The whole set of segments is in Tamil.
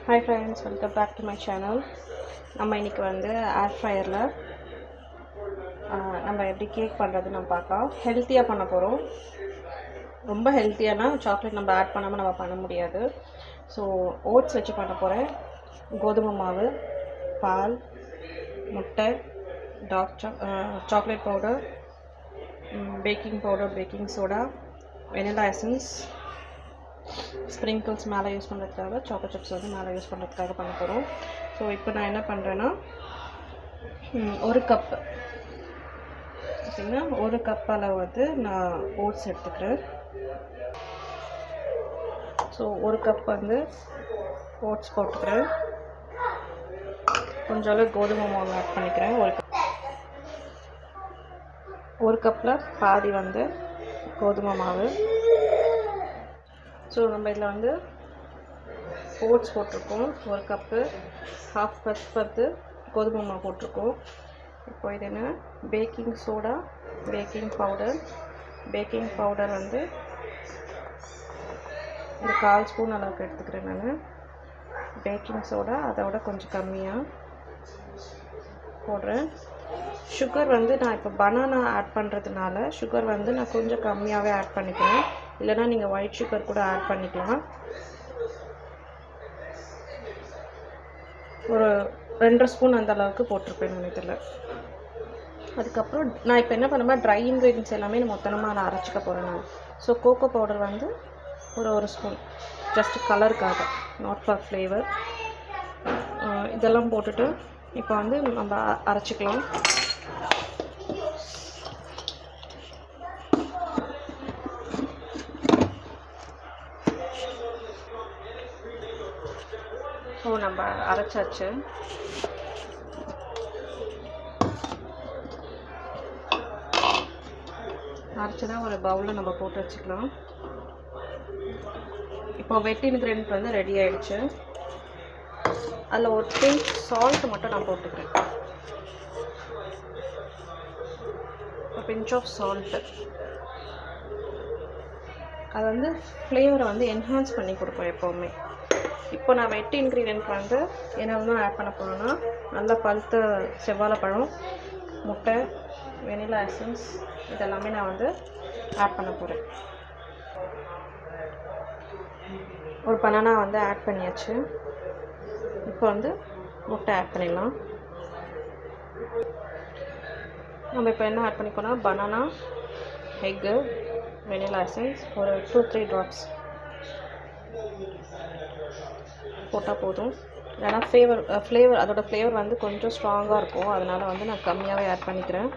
Hi friends, welcome back to my channel. நம்ம இன்னைக்கு வந்து ஏர் ஃப்ரையரில் நம்ம எப்படி கேக் பண்ணுறது நம்ம பார்க்கலாம். ஹெல்த்தியாக பண்ண போகிறோம். ரொம்ப ஹெல்த்தியானா சாக்லேட் நம்ம ஆட் பண்ணாமல் நம்ம பண்ண முடியாது. ஸோ ஓட்ஸ் வச்சு பண்ண போகிறேன். கோதுமை மாவு, பால், முட்டை, chocolate powder, baking powder, baking soda, vanilla essence, sprinkles மேலே யூஸ் பண்ணுறதுக்காக, சாக்கோ சிப்ஸ் வந்து மேலே யூஸ் பண்ணுறதுக்காக பண்ண போகிறோம். ஸோ இப்போ நான் என்ன பண்ணுறேன்னா, ஒரு கப் பார்த்திங்கன்னா ஒரு கப் அளவு வந்து நான் ஓட்ஸ் எடுத்துக்கிறேன். ஸோ ஒரு கப் வந்து ஓட்ஸ் போட்டுக்கிறேன். கொஞ்சம் அளவு கோதுமை மாவு ஆட் பண்ணிக்கிறேன். ஒரு கப்பில் பாதி வந்து கோதுமை மாவு. ஸோ நம்ம இதில் வந்து ஓட்ஸ் போட்டிருக்கோம், ஒரு கப்பு, ஹாஃப் கப் வந்து கோதுமை மாவு போட்டிருக்கோம். இப்போ இது என்ன, பேக்கிங் சோடா, பேக்கிங் பவுடர் வந்து இந்த 1/4 ஸ்பூன் அளவுக்கு எடுத்துக்கிறேன் நான். பேக்கிங் சோடா அதோட கொஞ்சம் கம்மியாக போடுறேன். சுகர் வந்து நான் இப்போ பனானா ஆட் பண்ணுறதுனால சுகர் வந்து நான் கொஞ்சம் கம்மியாகவே ஆட் பண்ணிக்கிறேன். இல்லைனா நீங்கள் ஒயிட் சுகர் கூட ஆட் பண்ணிக்கலாம். ஒரு 2 ஸ்பூன் அந்த அளவுக்கு போட்டிருப்பேன் நான் இதில். அதுக்கப்புறம் நான் இப்போ என்ன பண்ணுவேன், ட்ரை இன்க்ரீடியன்ஸ் எல்லாமே மொத்தமாக நான் அரைச்சிக்க போகிறேன் நான். ஸோ கோகோ பவுடர் வந்து ஒரு ஸ்பூன், ஜஸ்ட் கலருக்காக, நாட் ஃபார் ஃப்ளேவர். இதெல்லாம் போட்டுட்டு இப்போ வந்து நம்ம அரைச்சிக்கலாம். ஸோ நம்ம அரைச்சாச்சு. அரைச்சதான் ஒரு பவுலில் நம்ம போட்டு வச்சுக்கலாம். இப்போ வெட் இன்க்ரீடியன்ட் வந்து ரெடி ஆகிடுச்சு. அதில் ஒரு பிஞ்ச் சால்ட் மட்டும் நான் போட்டுக்கிறேன். ஒரு பிஞ்ச் ஆஃப் சால்ட்டு. அது வந்து ஃப்ளேவரை வந்து என்ஹான்ஸ் பண்ணி கொடுப்போம் எப்போவுமே. இப்போ நான் வெட் இன்க்ரீடியன்ட் வந்து என்னெல்லாம் ஆட் பண்ண போகிறேன்னா, நல்லா பழுத்த செவ்வாழைப்பழம், முட்டை, வெனிலா எசன்ஸ், இதெல்லாமே நான் வந்து ஆட் பண்ண போகிறேன். ஒரு பனானா வந்து ஆட் பண்ணியாச்சு. இப்போ வந்து முட்டை ஆட் பண்ணிடலாம். நம்ம இப்போ என்ன ஆட் பண்ணிக்கோனா, பனானா, எக்கு, வெனிலா எசன்ஸ் ஒரு 2-3 ட்ராப்ஸ் போட்டால் போதும். ஏன்னா ஃப்ளேவர் அதோட ஃப்ளேவர் வந்து கொஞ்சம் ஸ்ட்ராங்காக இருக்கும், அதனால் வந்து நான் கம்மியாகவே ஆட் பண்ணிக்கிறேன்.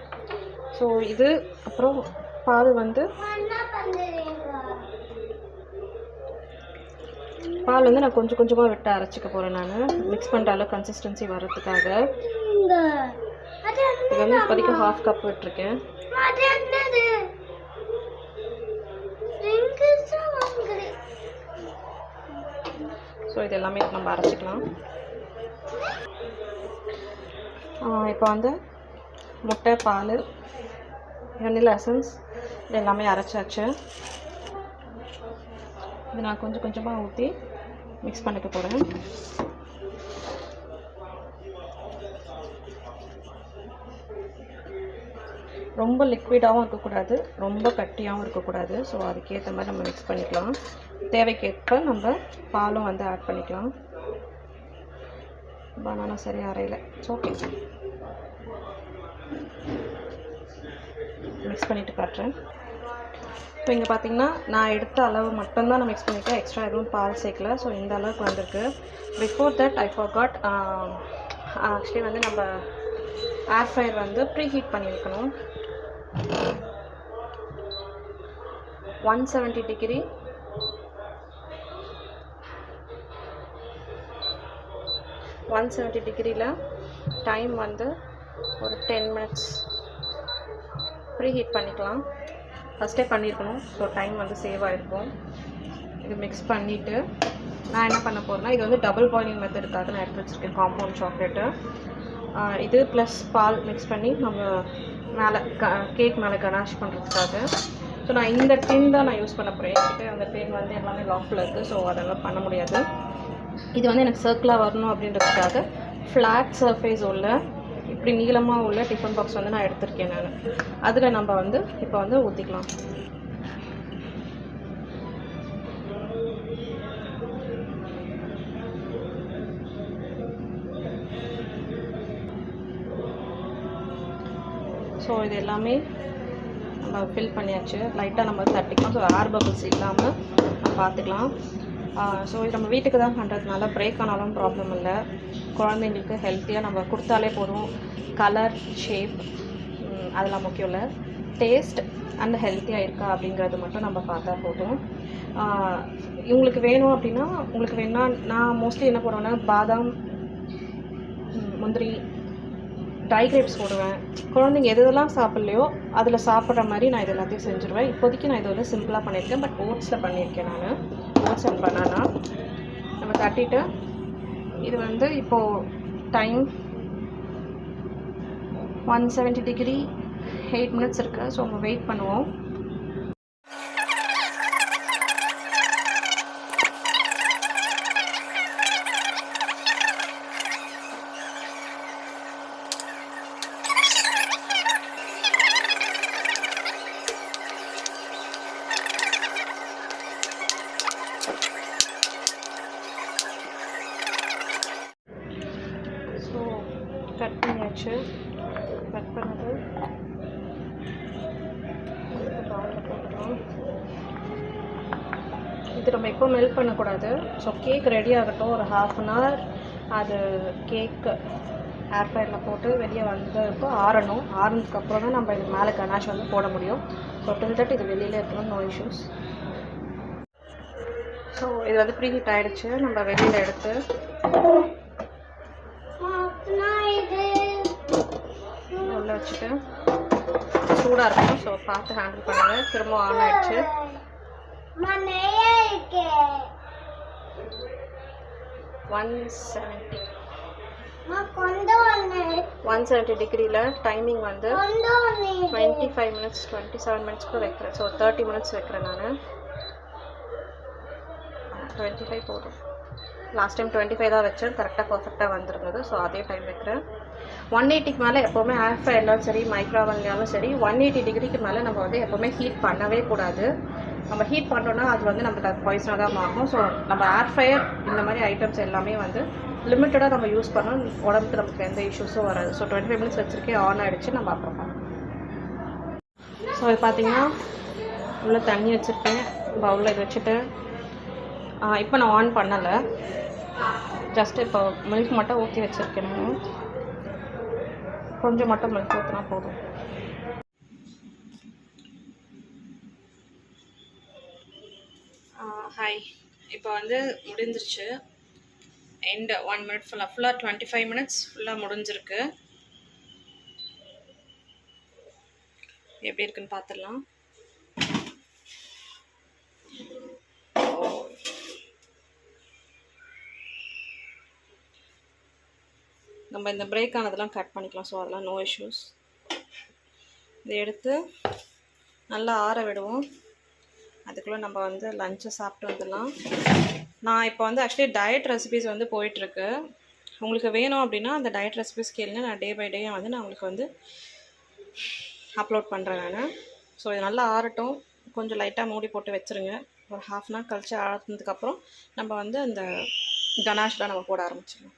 ஸோ இது அப்புறம் பால் வந்து நான் கொஞ்சம் கொஞ்சமாக விட்டு அரைச்சிக்க போகிறேன். நான் மிக்ஸ் பண்ணுற அளவு கன்சிஸ்டன்சி வர்றதுக்காக இது வந்து இப்போதைக்கு 1/2 கப் விட்டுருக்கேன். ஸோ இது எல்லாமே நம்ம அரைச்சிக்கலாம். இப்போ வந்து முட்டை, பால், வெனிலா எசன்ஸ் இது எல்லாமே அரைச்சாச்சு. இது நான் கொஞ்சம் கொஞ்சமாக ஊற்றி மிக்ஸ் பண்ணிக்க போகிறேன். ரொம்ப லிக்விடாகவும் இருக்கக்கூடாது, ரொம்ப கட்டியாகவும் இருக்கக்கூடாது. ஸோ அதுக்கேற்ற மாதிரி நம்ம மிக்ஸ் பண்ணிக்கலாம். தேவைக்கேற்ப நம்ம பாலும் வந்து ஆட் பண்ணிக்கலாம். பனானா சரியாக அரையில். ஓகே, மிக்ஸ் பண்ணிவிட்டு காட்டுறேன். இப்போ இங்கே பார்த்தீங்கன்னா நான் எடுத்த அளவு மட்டும்தான் நான் மிக்ஸ் பண்ணியிருக்கேன், எக்ஸ்ட்ரா எதுவும் பால் சேர்க்கல. ஸோ இந்த அளவுக்கு வந்திருக்கு. Before that I forgot, actually வந்து நம்ம ஏர் ஃப்ரையர் வந்து ப்ரீ ஹீட் பண்ணி வைக்கணும். 170 டிகிரி 170 டிகிரியில் டைம் வந்து ஒரு 10 மினிட்ஸ் ப்ரீ ஹீட் பண்ணிக்கலாம். ஃபஸ்ட்டே பண்ணியிருக்கணும், ஸோ டைம் வந்து சேவ் ஆகிருக்கும். இது மிக்ஸ் பண்ணிவிட்டு நான் என்ன பண்ண போகிறேன்னா, இது வந்து டபுள் பாயிலிங் மெத்தடுக்காக நான் எடுத்து வச்சுருக்கேன் காம்பவுண்ட் சாக்லேட்டு. இது ப்ளஸ் பால் மிக்ஸ் பண்ணி நம்ம மேலே கேக் மேலே கனாஷ் பண்ணுறதுக்காக. ஸோ நான் இந்த டின் தான் நான் யூஸ் பண்ண போகிறேன். என்கிட்ட அந்த டின் வந்து எல்லாமே லாக்கில் இருக்குது, ஸோ அதெல்லாம் பண்ண முடியாது. இது வந்து எனக்கு சர்க்கிளாக வரணும் அப்படின்றதுக்காக ஃப்ளாட் சர்ஃபேஸ் உள்ள இப்படி நீளமாக உள்ள டிஃபன் பாக்ஸ் வந்து நான் எடுத்திருக்கேன் நான். அதில் நம்ம வந்து இப்போ வந்து ஊற்றிக்கலாம். ஸோ இது எல்லாமே நம்ம ஃபில் பண்ணியாச்சு. லைட்டாக நம்ம தட்டிக்கலாம். ஸோ ஏர் பபிள்ஸ் இல்லாமல் நம்ம பார்த்துக்கலாம். ஸோ இது நம்ம வீட்டுக்கு தான் பண்ணுறதுனால பிரேக் ஆனாலும் ப்ராப்ளம் இல்லை. குழந்தைங்களுக்கு ஹெல்த்தியாக நம்ம கொடுத்தாலே போதும். கலர், ஷேப் அதெல்லாம் முக்கியம் இல்லை. டேஸ்ட் அண்ட் ஹெல்த்தியாக இருக்கா அப்படிங்கிறது மட்டும் நம்ம பார்த்தா போதும். உங்களுக்கு வேணும் அப்படின்னா உங்களுக்கு வேணுன்னா நான் மோஸ்ட்லி என்ன போடுவேன்னா பாதாம், முந்திரி, ட்ரை கிரேப்ஸ் போடுவேன். குழந்தைங்க எதெல்லாம் சாப்பிட்லையோ அதில் சாப்பிட்ற மாதிரி நான் இது எல்லாத்தையும் செஞ்சுருவேன். இப்போதைக்கு நான் இது வந்து சிம்பிளாக பண்ணியிருக்கேன். பட் ஓட்ஸில் பண்ணியிருக்கேன் நான். ஓட்ஸ் அண்ட் பனானா நம்ம தட்டிட்டு இது வந்து இப்போது டைம் 170 டிகிரி 8 மினிட்ஸ் இருக்குது. ஸோ நம்ம வெயிட் பண்ணுவோம். ஸோ கட் பண்ணியாச்சு. கட் பண்ணது பவுலில் போட்டுக்கலாம். இது நம்ம எப்போ மெல்ட் பண்ணக்கூடாது. ஸோ கேக் ரெடி ஆகட்டும் ஒரு 1/2 அன் ஹவர். அது கேக்கு ஏர் ஃப்ரையரில் போட்டு வெளியே வந்தப்போ ஆறணும். ஆறுனதுக்கப்புறம் தான் நம்ம இது மேலே கனாஷ் வந்து போட முடியும். ஸோ டில் தட் இது வெளியில் இருக்கணும், நோ இஷ்யூஸ். ஸோ இது வந்து ப்ரீ ஹீட் ஆகிடுச்சு. நம்ம வெளியில் எடுத்து உள்ள வச்சுட்டு சூடாக இருக்கும். ஸோ பார்த்து ஹேண்டில் பண்ணுங்கள். திரும்ப ஆன் ஆகிடுச்சு. 170 டிகிரியில் டைமிங் வந்து 25 மினிட்ஸ் 27 மினிட்ஸ்க்கு வைக்கிறேன். ஸோ 30 மினிட்ஸ் வைக்கிறேன் நான். 25 போதும். லாஸ்ட் டைம் 25 தான் வச்சேன். கரெக்டாக பர்ஃபெக்டாக வந்துருந்தது. ஸோ அதே டைம் வைக்கிறேன். 180க்கு மேலே எப்போவுமே ஏர் ஃப்ரையர்லாம் சரி மைக்ரோவன்லையாலும் சரி 180 டிகிரிக்கு மேலே நம்ம வந்து எப்போவுமே ஹீட் பண்ணவே கூடாது. நம்ம ஹீட் பண்ணோன்னா அது வந்து நம்மளுக்கு அது பாய்சனாக தான் ஆகும். ஸோ நம்ம ஏர் ஃப்ரையர் இந்த மாதிரி ஐட்டம்ஸ் எல்லாமே வந்து லிமிட்டடாக நம்ம யூஸ் பண்ணோம். உடம்புக்கு நமக்கு எந்த இஷ்யூஸும் வராது. ஸோ 25 மினிட்ஸ் வச்சுருக்கேன். ஆன் ஆகிடுச்சு. நம்ம அப்புறம் பார்க்கலாம். ஸோ இது பார்த்திங்கன்னா உள்ள தண்ணி வச்சுருக்கேன். பவுலில் இது வச்சுட்டு இப்போ நான் ஆன் பண்ணலை. ஜஸ்ட் இப்போ மில்க் மட்டும் ஊற்றி வச்சுருக்கேன். நான் கொஞ்சம் மட்டும் மில்க் ஊற்றினா போதும். ஹாய், இப்போ வந்து முடிஞ்சிருச்சு. எண்ட் 1 மினிட் ஃபுல்லாக 25 மினிட்ஸ் ஃபுல்லாக முடிஞ்சிருக்கு. எப்படி இருக்குன்னு பார்த்துடலாம். நம்ம இந்த பிரேக் ஆனதெல்லாம் கட் பண்ணிக்கலாம். ஸோ அதெல்லாம் நோ இஷ்யூஸ். இதை எடுத்து நல்லா ஆற விடுவோம். அதுக்குள்ளே நம்ம வந்து லஞ்சை சாப்பிட்டு வந்துடலாம். நான் இப்போ வந்து ஆக்சுவலி டயட் ரெசிபீஸ் வந்து போயிட்டுருக்கு. உங்களுக்கு வேணும் அப்படின்னா அந்த டயட் ரெசிபீஸ் கேளுங்க. நான் டே பை டே வந்து நான் உங்களுக்கு வந்து அப்லோட் பண்ணுறேன் நான். ஸோ இது நல்லா ஆறட்டும். கொஞ்சம் லைட்டாக மூடி போட்டு வச்சுருங்க. ஒரு 1/2 அன் ஹவர் கழிச்சு ஆறுனதுக்கப்புறம் நம்ம வந்து அந்த கனாஷ்லாம் நம்ம போட ஆரம்பிச்சிடலாம்.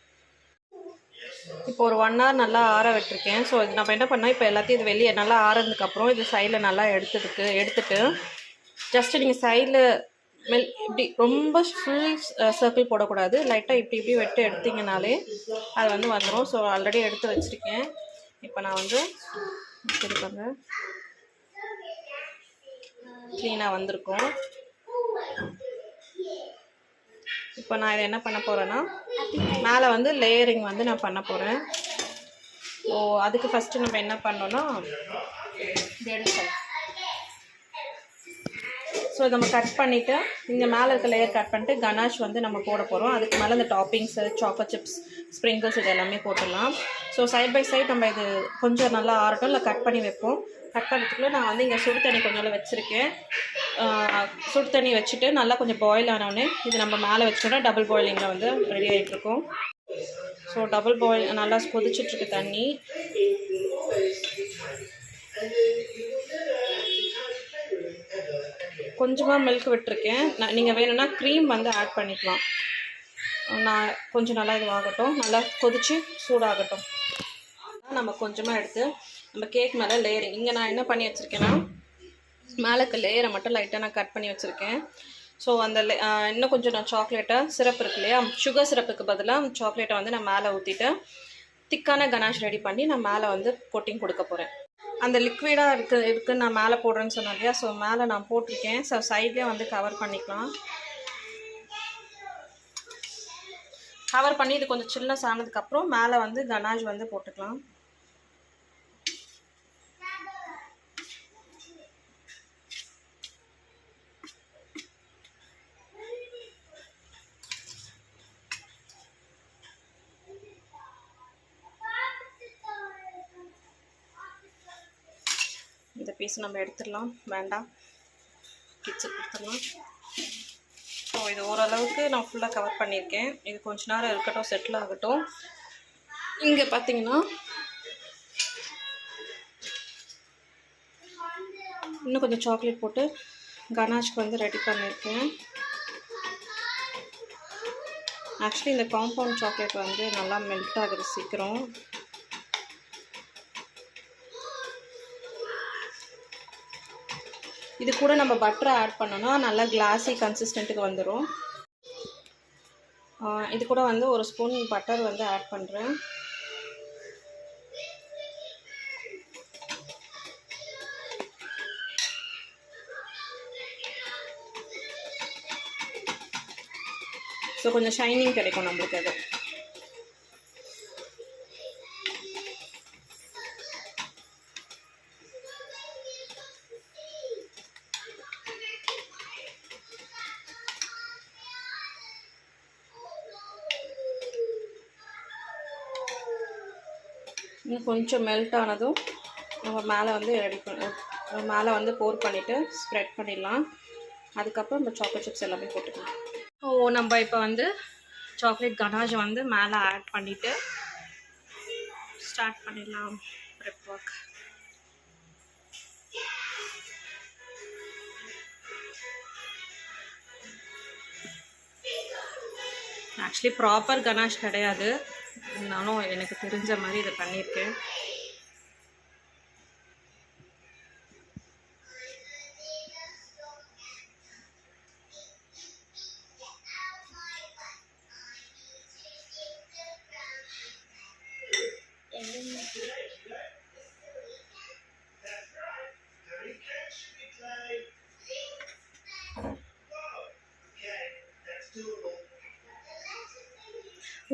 இப்போ ஒரு 1 ஹவர் நல்லா ஆற விட்டுருக்கேன். ஸோ இது நம்ம என்ன பண்ணால் இப்போ எல்லாத்தையும் இது வெளியே நல்லா ஆறதுக்கப்புறம் இது சைடில் நல்லா எடுத்துட்டு ஜஸ்ட்டு நீங்கள் சைடில் இப்படி ரொம்ப ஃபுல் சர்க்கிள் போடக்கூடாது. லைட்டாக இப்படி வெட்டு எடுத்திங்கனாலே அது வந்து வந்துடும். ஸோ ஆல்ரெடி எடுத்து வச்சுருக்கேன். இப்போ நான் வந்து வச்சுருப்பாங்க க்ளீனாக வந்திருக்கும். இப்போ நான் இதை என்ன பண்ண போகிறேன்னா மேலே வந்து லேயரிங் வந்து நான் பண்ண போகிறேன். ஸோ அதுக்கு ஃபஸ்ட்டு நம்ம என்ன பண்ணோன்னா ஸோ நம்ம கட் பண்ணிவிட்டு இங்கே மேலே இருக்க லேயர் கட் பண்ணிட்டு கனாஷ் வந்து நம்ம போட போகிறோம். அதுக்கு மேலே இந்த டாப்பிங்ஸு, சாக்கோ சிப்ஸ், ஸ்ப்ரிங்கிள்ஸ் இது எல்லாமே போட்டுடலாம். ஸோ சைட் பை சைட் நம்ம இது கொஞ்சம் நல்லா ஆறட்டும். இல்லை கட் பண்ணி வைப்போம். கட் பண்ணுறதுக்குள்ளே நான் வந்து இங்கே சுடு தண்ணி கொஞ்சம் வச்சுருக்கேன். சுடு தண்ணி வச்சுட்டு நல்லா கொஞ்சம் பாயில் ஆனோடனே இது நம்ம மேலே வச்சோன்னா டபுள் பாயிலிங்கில் வந்து ரெடி ஆகிட்ருக்கோம். ஸோ டபுள் பாயில் நல்லா கொதிச்சிட்ருக்கு தண்ணி. கொஞ்சமாக மில்க் விட்டுருக்கேன். நீங்கள் வேணும்னா க்ரீம் வந்து ஆட் பண்ணிக்கலாம். நான் கொஞ்சம் நல்லா இதுவாகட்டும், நல்லா கொதித்து சூடாகட்டும். நம்ம கொஞ்சமாக எடுத்து நம்ம கேக் மேலே லேயரிங் இங்கே நான் என்ன பண்ணி வச்சுருக்கேன்னா மேலேக்கு லேயரை மட்டும் லைட்டாக நான் கட் பண்ணி வச்சுருக்கேன். ஸோ அந்த இன்னும் கொஞ்சம் நான் சாக்லேட்டை சிரப் இருக்கு இல்லையா, சுகர் சிரப்புக்கு பதிலாக சாக்லேட்டை வந்து நான் மேலே ஊற்றிட்டு திக்கான கனாஷ் ரெடி பண்ணி நான் மேலே வந்து கோட்டிங் கொடுக்க போகிறேன். அந்த லிக்விடாக இருக்குன்னு நான் மேலே போடுறேன்னு சொன்னேன் இல்லையா, ஸோ மேலே நான் போட்டிருக்கேன். ஸோ சைட்லேயே வந்து கவர் பண்ணிக்கலாம். கவர் பண்ணி இது கொஞ்சம் சில்னஸ் ஆனதுக்கப்புறம் மேலே வந்து கனாஷ் வந்து போட்டுக்கலாம். இந்த பீஸ் நம்ம எடுத்துடலாம், வேண்டாம், கிச்சன் கொடுத்துடலாம். ஸோ இது ஓரளவுக்கு நான் ஃபுல்லாக கவர் பண்ணியிருக்கேன். இது கொஞ்ச நேரம் இருக்கட்டும், செட்டில் ஆகட்டும். இங்கே பார்த்தீங்கன்னா இன்னும் கொஞ்சம் சாக்லேட் போட்டு கனாஷ்க்கு வந்து ரெடி பண்ணியிருக்கேன். ஆக்சுவலி இந்த காம்பவுண்ட் சாக்லேட் வந்து நல்லா மெல்ட் ஆகுது சீக்கிரம். இது கூட நம்ம பட்டரை ஆட் பண்ணோன்னா நல்லா கிளாஸி கன்சிஸ்டன்ட்டுக்கு வந்துடும். இது கூட வந்து ஒரு ஸ்பூன் பட்டர் வந்து ஆட் பண்ணுறேன். ஸோ கொஞ்சம் ஷைனிங் கிடைக்கும் நம்மளுக்கு அது. இன்னும் கொஞ்சம் மெல்ட் ஆனதும் நம்ம மேலே வந்து ரெடி மேலே வந்து போர் பண்ணிவிட்டு ஸ்ப்ரெட் பண்ணிடலாம். அதுக்கப்புறம் நம்ம சாக்லேட் சிப்ஸ் எல்லாமே போட்டுக்கலாம். நம்ம இப்போ வந்து சாக்லேட் கனாஷ் வந்து மேலே ஆட் பண்ணிவிட்டு ஸ்டார்ட் பண்ணிடலாம் prep work. Actually proper ganache கிடையாது, இருந்தாலும் எனக்கு தெரிஞ்ச மாதிரி இதை பண்ணியிருக்கேன்.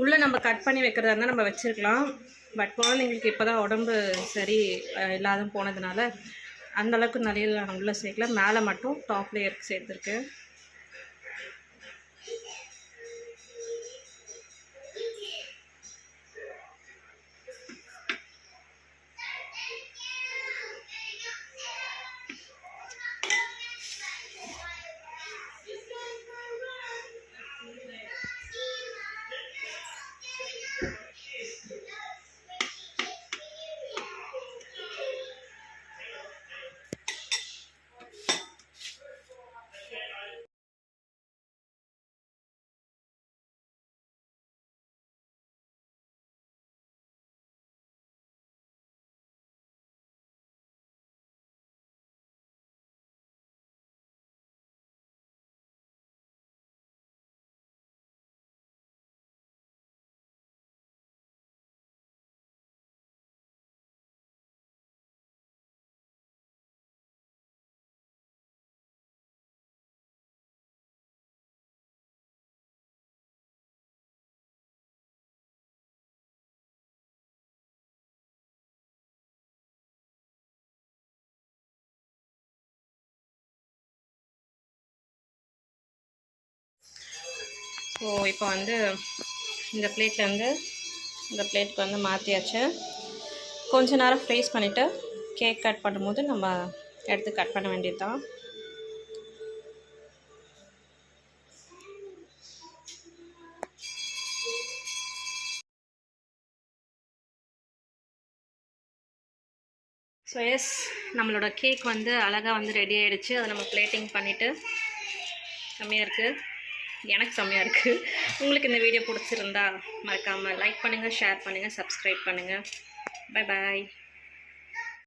உள்ளே நம்ம கட் பண்ணி வைக்கிறதா இருந்தால் நம்ம வச்சுருக்கலாம். பட் குழந்தைங்களுக்கு இப்போ தான் உடம்பு சரி இல்லாத போனதுனால அந்தளவுக்கு நிறைய நான் உள்ளே சேர்க்கல. மேலே மட்டும் டாப் லேயருக்கு சேர்த்துருக்கேன். ஸோ இப்போ வந்து இந்த பிளேட்லேருந்து இந்த பிளேட்டுக்கு வந்து மாற்றியாச்சு. கொஞ்ச நேரம் ஃப்ரீஸ் பண்ணிவிட்டு கேக் கட் பண்ணும்போது நம்ம எடுத்து கட் பண்ண வேண்டியது தான். ஸோ எஸ், நம்மளோட கேக் வந்து அழகாக வந்து ரெடி ஆகிடுச்சு. அதை நம்ம பிளேட்டிங் பண்ணிவிட்டு செம்மையாக இருக்குது, எனக்கு செம்மையாக இருக்குது. உங்களுக்கு இந்த வீடியோ பிடிச்சிருந்தா மறக்காமல் லைக் பண்ணுங்கள், ஷேர் பண்ணுங்கள், சப்ஸ்கிரைப் பண்ணுங்கள். Bye bye.